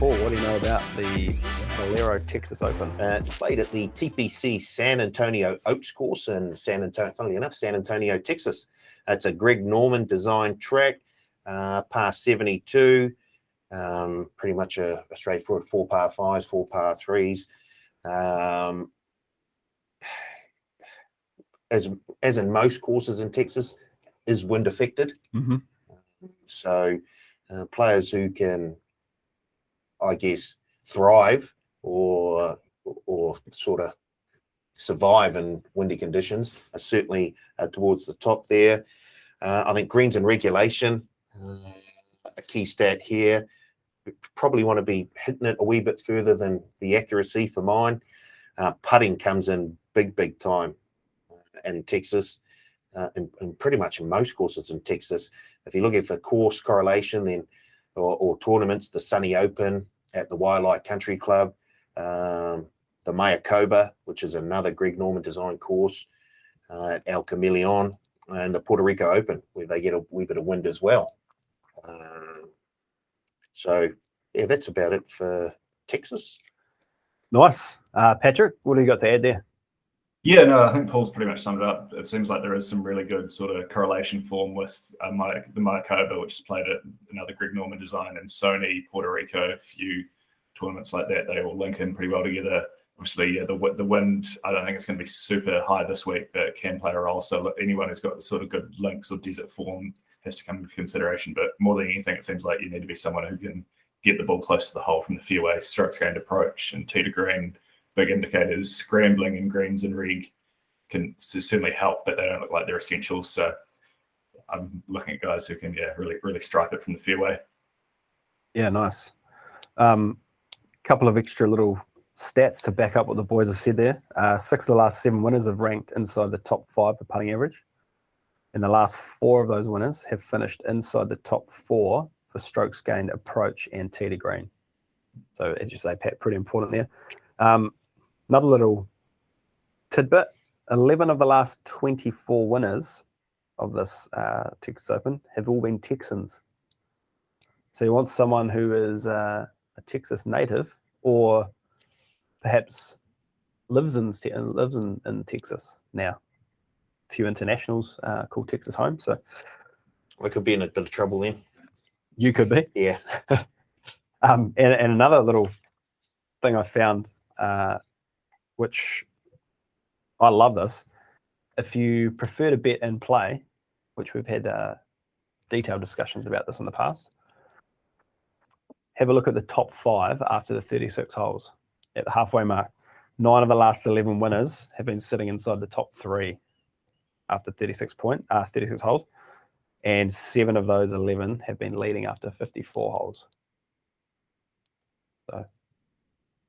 Paul, what do you know about the Valero Texas Open? It's played at the TPC San Antonio Oaks course in San Antonio, Texas. It's a Greg Norman designed track, par 72, pretty much a straightforward 4 par 5s, 4 par 3s. As in most courses in Texas, is wind affected. Mm-hmm. So players who can, I guess, thrive or sort of survive in windy conditions are certainly towards the top there. I think greens and regulation, a key stat here. Probably want to be hitting it a wee bit further than the accuracy for mine. Putting comes in big time in Texas, and pretty much in most courses in Texas. If you're looking for course correlation, then or tournaments, the Sunny Open at the Waialae Country Club, the Mayakoba, which is another Greg Norman design course, at El Camaleon, and the Puerto Rico Open, where they get a wee bit of wind as well. So, yeah, that's about it for Texas. Nice. Patrick, what do you got to add there? Yeah, no, I think Paul's pretty much summed it up. It seems like there is some really good sort of correlation form with the Mayakoba, which is played at another Greg Norman design, and Sony, Puerto Rico, a few tournaments like that. They all link in pretty well together. Obviously, yeah, the wind, I don't think it's going to be super high this week, but it can play a role. So anyone who's got sort of good links or desert form has to come into consideration. But more than anything, it seems like you need to be someone who can get the ball close to the hole from the fairway, strokes gained approach, and tee to green. Big indicators. Scrambling and greens and reg can certainly help, but they don't look like they're essentials. So I'm looking at guys who can, really strike it from the fairway. Yeah, nice. Couple of extra little stats to back up what the boys have said there. 6 of the last 7 winners have ranked inside the top 5 for putting average. And the last 4 of those winners have finished inside the top 4 for strokes gained approach and tee to green. So as you say, Pat, pretty important there. Another little tidbit, 11 of the last 24 winners of this Texas Open have all been Texans. So you want someone who is a Texas native or perhaps lives in Texas now. A few internationals call Texas home. So I could be in a bit of trouble then. You could be. Yeah. And another little thing I found, which I love this. If you prefer to bet and play, which we've had detailed discussions about this in the past, have a look at the top 5 after the 36 holes at the halfway mark. 9 of the last 11 winners have been sitting inside the top 3 after 36 holes, and 7 of those 11 have been leading after 54 holes. So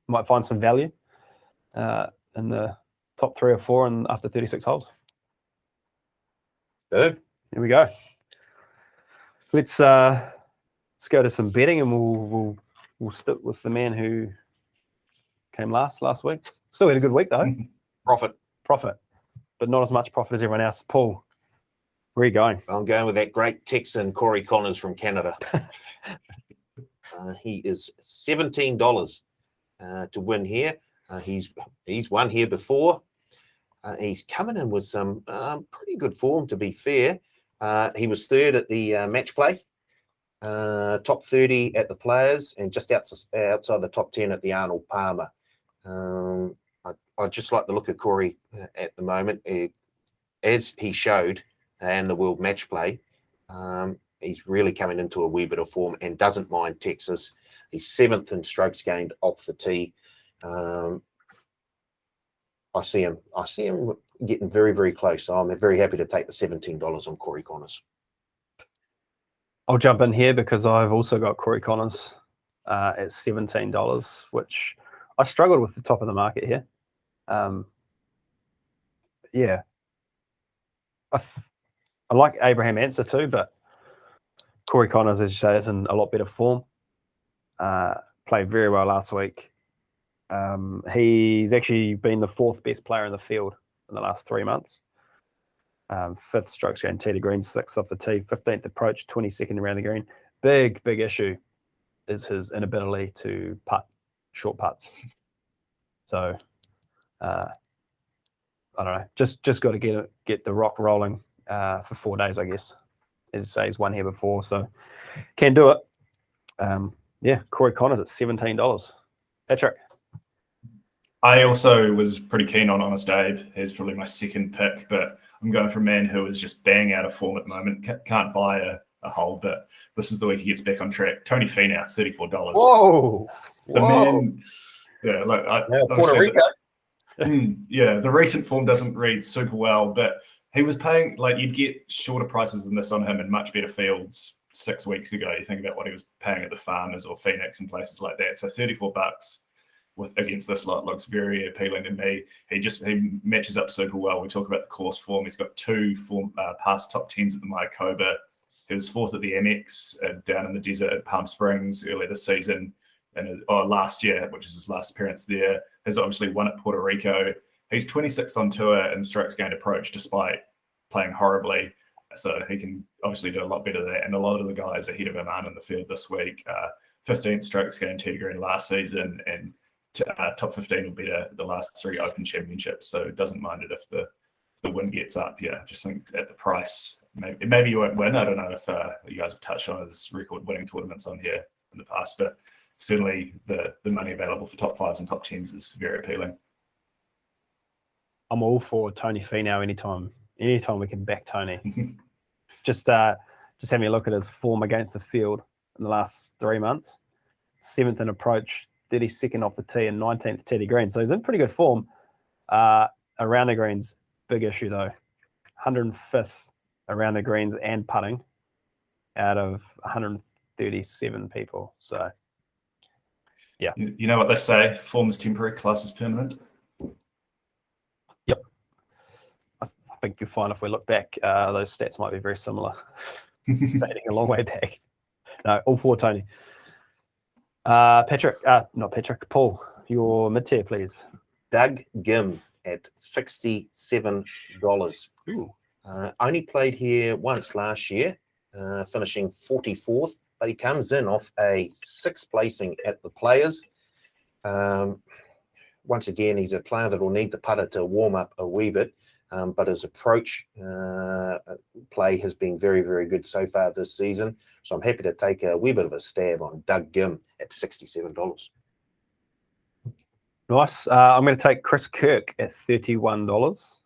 might find some value in the top 3 or 4 and after 36 holes. Good. Here we go. Let's go to some betting, and we'll stick with the man who came last week. Still had a good week though. Profit, but not as much profit as everyone else. Paul, where are you going? I'm going with that great Texan Cory Connors from Canada. He is $17 to win here. He's won here before. He's coming in with some pretty good form, to be fair. He was 3rd at the match play, top 30 at the Players, and just outside the top 10 at the Arnold Palmer. I just like the look of Cory at the moment. As he showed in the World Match Play, he's really coming into a wee bit of form and doesn't mind Texas. He's 7th in strokes gained off the tee. I see him getting very close. So I'm very happy to take the $17 on Cory Connors. I'll jump in here because I've also got Cory Connors at $17, which I struggled with the top of the market here. Yeah. I like Abraham Answer too, but Cory Connors, as you say, is in a lot better form. Played very well last week. He's actually been the 4th best player in the field in the last 3 months. 5th strokes gained tee to green, 6th off the tee, 15th approach, 22nd around the green. Big issue is his inability to putt short putts. So I don't know. Just got to get the rock rolling for 4 days, I guess. As I say, he's won here before, so can do it. Yeah, Cory Connors at $17. Patrick. I also was pretty keen on Honest Abe. He's probably my second pick, but I'm going for a man who is just bang out of form at the moment. Can't buy a hole, but this is the week he gets back on track. Tony Finau, $34. Whoa. The man, yeah, look, Puerto Rico. The recent form doesn't read super well, but he was paying, like, you'd get shorter prices than this on him in much better fields 6 weeks ago. You think about what he was paying at the Farmers or Phoenix and places like that. So $34 against this lot looks very appealing to me. He matches up super well. We talk about the course form. He's got 2 past top 10s at the Mayakoba. He was 4th at the MX down in the desert at Palm Springs earlier this season, and last year, which is his last appearance there. Has obviously won at Puerto Rico. He's 26th on tour in strokes gained approach, despite playing horribly. So he can obviously do a lot better there. And a lot of the guys ahead of him aren't in the field this week. 15th strokes gained tee to green last season, and top 15 will be the last 3 Open Championships. So doesn't mind it if the win gets up. Yeah, just think at the price, maybe you won't win. I don't know if you guys have touched on his record winning tournaments on here in the past, but certainly the money available for top 5s and top 10s is very appealing. I'm all for Tony Finau anytime we can back Tony. just having a look at his form against the field in the last 3 months. 7th in approach, 32nd off the tee, and 19th tee to green. So he's in pretty good form. Around the greens, big issue though. 105th around the greens and putting out of 137 people. So yeah. You know what they say, form is temporary, class is permanent. Yep. I think you'll find if we look back, those stats might be very similar. Dating a long way back. No, all for Tony. Not Patrick, Paul, your mid-tier, please. Doug Gim at $67. Only played here once last year, finishing 44th, but he comes in off a 6th placing at the Players. Once again, he's a player that will need the putter to warm up a wee bit, but his approach play has been very, very good so far this season. So I'm happy to take a wee bit of a stab on Doug Gim at $67. Nice. I'm going to take Chris Kirk at $31.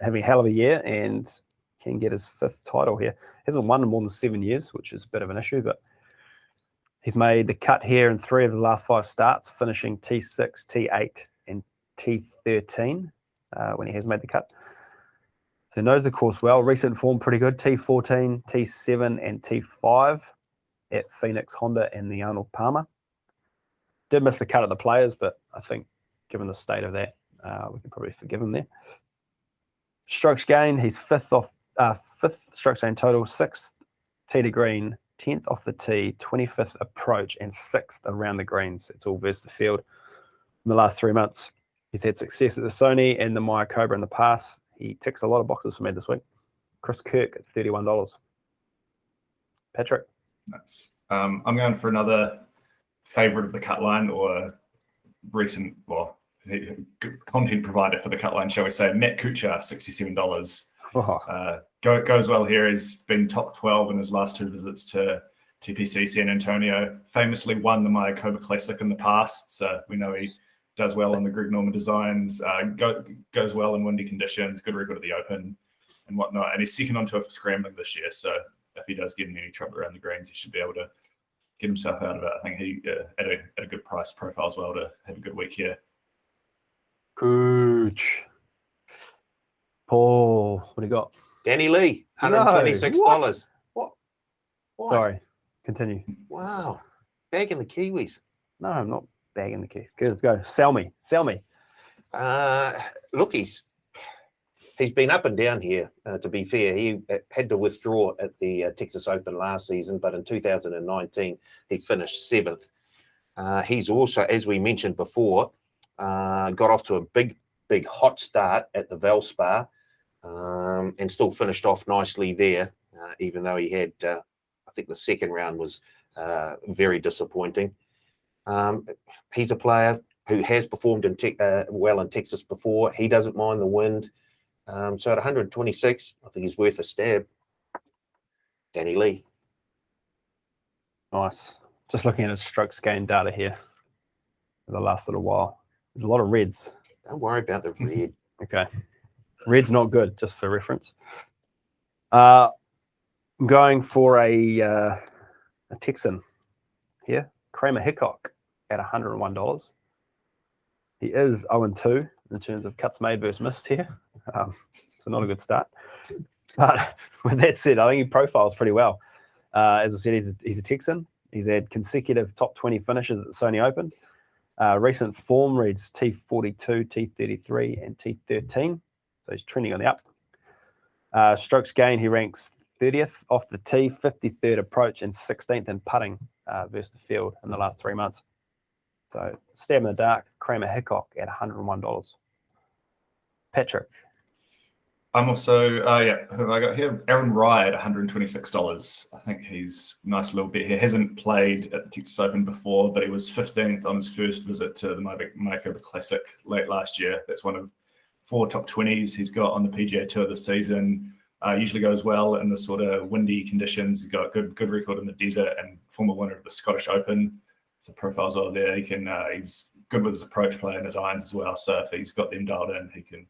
Having a hell of a year and can get his 5th title here. Hasn't won in more than 7 years, which is a bit of an issue, but he's made the cut here in 3 of his last 5 starts, finishing T6, T8, and T13 when he has made the cut. So he knows the course well. Recent form pretty good. T14, T7, and T5 at Phoenix Honda and the Arnold Palmer. Did miss the cut at the Players, but I think given the state of that, we can probably forgive him there. Strokes gained, he's 5th strokes gained total, 6th tee to green, 10th off the tee, 25th approach, and 6th around the greens. It's all versus the field. In the last 3 months, he's had success at the Sony and the Mayakoba in the past. He ticks a lot of boxes for me this week. Chris Kirk at $31. Patrick? Nice. I'm going for another favourite of the cut line, or recent, content provider for the cut line, shall we say, Matt Kuchar, $67. Goes well here. He's been top 12 in his last 2 visits to TPC San Antonio. Famously won the Mayakoba Classic in the past, so we know he does well on the Greg Norman designs. Goes well in windy conditions. Good record at the Open and whatnot. And he's 2nd on tour for scrambling this year. So if he does get in any trouble around the greens, he should be able to get himself out of it. I think he at a good price profile as well to have a good week here. Cooch. Paul, what do you got? Danny Lee, $126. What? Sorry, continue. Wow. Bagging the Kiwis. No, I'm not bagging the Kiwis. Good, go. Sell me. Look, he's been up and down here, to be fair. He had to withdraw at the Texas Open last season, but in 2019, he finished 7th. He's also, as we mentioned before, got off to a big hot start at the Valspa, and still finished off nicely there, even though he had, I think the second round was very disappointing. He's a player who has performed well in Texas before. He doesn't mind the wind. So at 126, I think he's worth a stab. Danny Lee. Nice. Just looking at his strokes gain data here for the last little while. There's a lot of reds. Don't worry about the red. Okay. Red's not good, just for reference. I'm going for a Texan here, Kramer Hickok at $101. He is 0-2 in terms of cuts made versus missed here. So not a good start. But with that said, I think he profiles pretty well. As I said, he's a Texan. He's had consecutive top 20 finishes at the Sony Open. Recent form reads T42, T33, and T13. So he's trending on the up. Strokes gain, he ranks 30th off the tee, 53rd approach, and 16th in putting versus the field in the last 3 months. So stab in the dark, Kramer Hickok at $101. Patrick. I'm also, who have I got here? Aaron Rye at $126. I think he's a nice little bit here. Hasn't played at the Texas Open before, but he was 15th on his first visit to the Manitoba Classic late last year. That's one of 4 top 20s he's got on the PGA Tour this season. Usually goes well in the sort of windy conditions. He's got a good record in the desert and former winner of the Scottish Open. So profiles are there. He can he's good with his approach play and his irons as well. So if he's got them dialed in, he can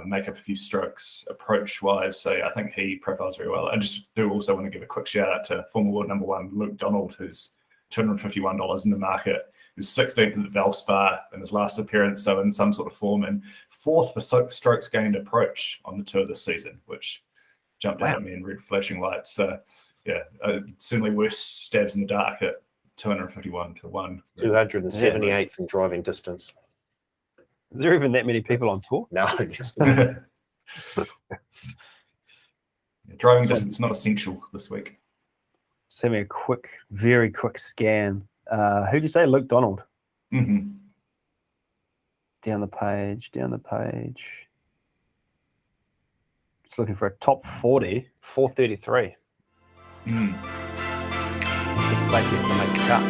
make up a few strokes approach-wise. So I think he profiles very well. I just do also want to give a quick shout-out to former world number 1, Luke Donald, who's $251 in the market. He was 16th at the Valspar in his last appearance, so in some sort of form, and 4th for strokes gained approach on the tour this season, which jumped out at me in red flashing lights. So, yeah, certainly worse stabs in the dark at 251 to 1. 278th in driving distance. Is there even that many people on tour? No, just driving distance not essential this week. Send me a quick, very quick scan. Who'd you say? Luke Donald. Mm-hmm. Down the page. Just looking for a top 40, 433. Just basically to make the cut.